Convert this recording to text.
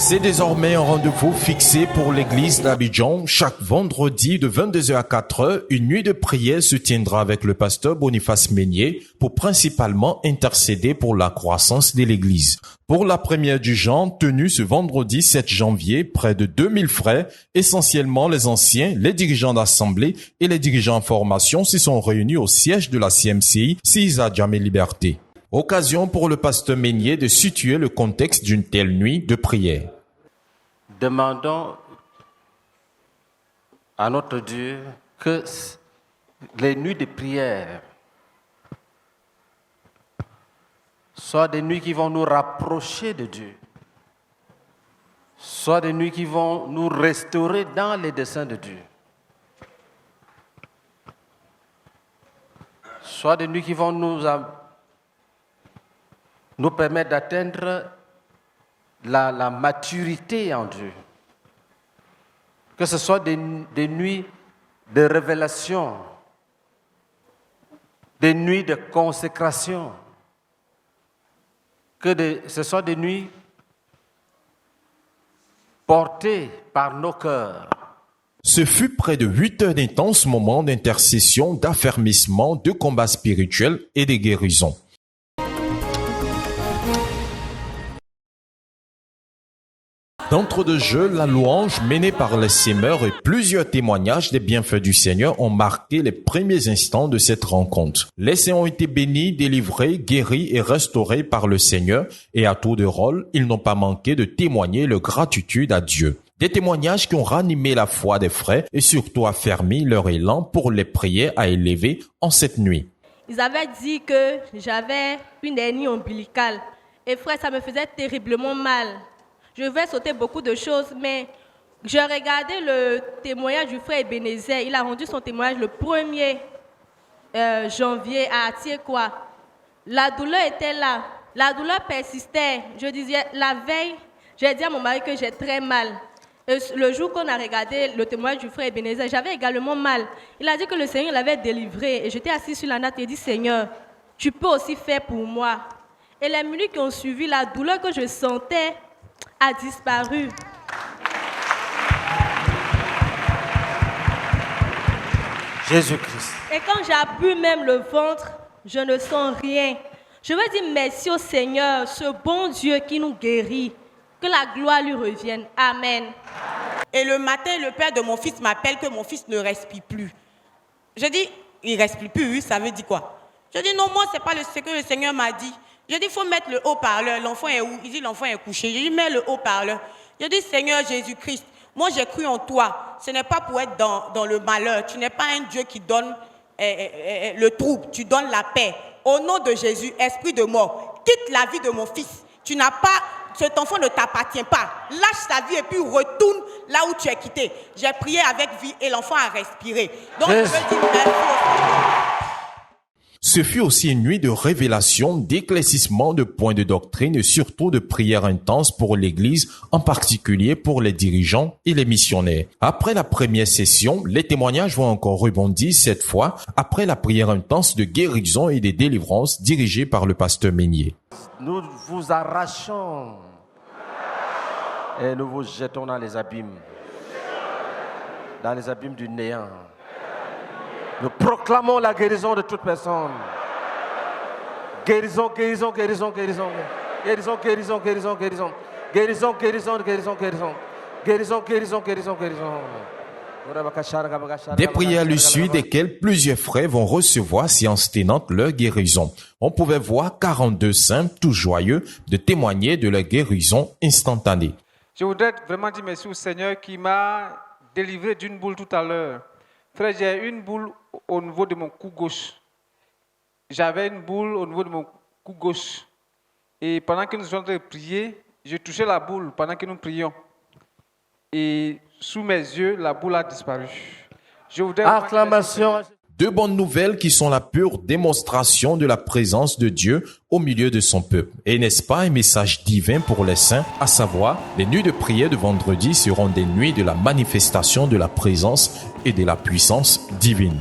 C'est désormais un rendez-vous fixé pour l'église d'Abidjan. Chaque vendredi de 22h à 4h, une nuit de prière se tiendra avec le pasteur Boniface Meignier pour principalement intercéder pour la croissance de l'église. Pour la première du genre, tenue ce vendredi 7 janvier, près de 2000 frères, essentiellement les anciens, les dirigeants d'assemblée et les dirigeants en formation, se sont réunis au siège de la CMCI, 6 à Djamé Liberté. Occasion pour le pasteur Meignier de situer le contexte d'une telle nuit de prière. Demandons à notre Dieu que les nuits de prière soient des nuits qui vont nous rapprocher de Dieu, soient des nuits qui vont nous restaurer dans les desseins de Dieu, soient des nuits qui vont nous permettre d'atteindre la maturité en Dieu. Que ce soit des nuits de révélation, des nuits de consécration, ce soit des nuits portées par nos cœurs. Ce fut près de 8 heures d'intenses moments d'intercession, d'affermissement, de combat spirituel et de guérison. D'entre-deux-jeux, la louange menée par les sémeurs et plusieurs témoignages des bienfaits du Seigneur ont marqué les premiers instants de cette rencontre. Les saints ont été bénis, délivrés, guéris et restaurés par le Seigneur et à tour de rôle, ils n'ont pas manqué de témoigner leur gratitude à Dieu. Des témoignages qui ont ranimé la foi des frères et surtout affermi leur élan pour les prières à élever en cette nuit. Ils avaient dit que j'avais une hernie ombilicale et frère, ça me faisait terriblement mal. Je vais sauter beaucoup de choses, mais je regardais le témoignage du frère Ebenezer. Il a rendu son témoignage le 1er janvier à Atiekwa. La douleur était là. La douleur persistait. Je disais, la veille, j'ai dit à mon mari que j'ai très mal. Et le jour qu'on a regardé le témoignage du frère Ebenezer, j'avais également mal. Il a dit que le Seigneur l'avait délivré. Et j'étais assise sur la natte et dit, Seigneur, tu peux aussi faire pour moi. Et les minutes qui ont suivi, la douleur que je sentais a disparu. Jésus-Christ. Et quand j'appuie même le ventre, je ne sens rien. Je veux dire merci au Seigneur, ce bon Dieu qui nous guérit. Que la gloire lui revienne. Amen. Et le matin, le père de mon fils m'appelle que mon fils ne respire plus. Je dis, il ne respire plus, oui, ça veut dire quoi? Je dis, non, moi, ce n'est pas ce que le Seigneur m'a dit. Je dis, il faut mettre le haut-parleur. L'enfant est où? Il dit, l'enfant est couché. Je dis, mets le haut-parleur. Je dis, Seigneur Jésus-Christ, moi j'ai cru en toi. Ce n'est pas pour être dans le malheur. Tu n'es pas un Dieu qui donne le trouble. Tu donnes la paix. Au nom de Jésus, esprit de mort, quitte la vie de mon fils. Cet enfant ne t'appartient pas. Lâche sa vie et puis retourne là où tu es quitté. J'ai prié avec vie et l'enfant a respiré. Donc, je veux dire merci au Seigneur. Ce fut aussi une nuit de révélation, d'éclaircissement de points de doctrine et surtout de prières intenses pour l'Église, en particulier pour les dirigeants et les missionnaires. Après la première session, les témoignages vont encore rebondir cette fois après la prière intense de guérison et de délivrance dirigée par le pasteur Meignier. Nous vous arrachons et nous vous jetons dans les abîmes du néant. Nous proclamons la guérison de toute personne. Guérison, guérison, guérison, guérison. Guérison, guérison, guérison, guérison. Guérison, guérison, guérison, guérison. Guérison, guérison, guérison, guérison. Des prières à l'issue desquelles plusieurs frères vont recevoir séance tenante leur guérison. On pouvait voir 42 saints, tous joyeux, de témoigner de leur guérison instantanée. Je voudrais vraiment dire merci au Seigneur qui m'a délivré d'une boule tout à l'heure. Frère, j'ai une boule au niveau de mon cou gauche. J'avais une boule au niveau de mon cou gauche. Et pendant que nous étions en train de prier, je touchais la boule pendant que nous prions. Et sous mes yeux, la boule a disparu. Je voudrais acclamation. Deux bonnes nouvelles qui sont la pure démonstration de la présence de Dieu au milieu de son peuple. Et n'est-ce pas un message divin pour les saints, à savoir, les nuits de prière de vendredi seront des nuits de la manifestation de la présence et de la puissance divine.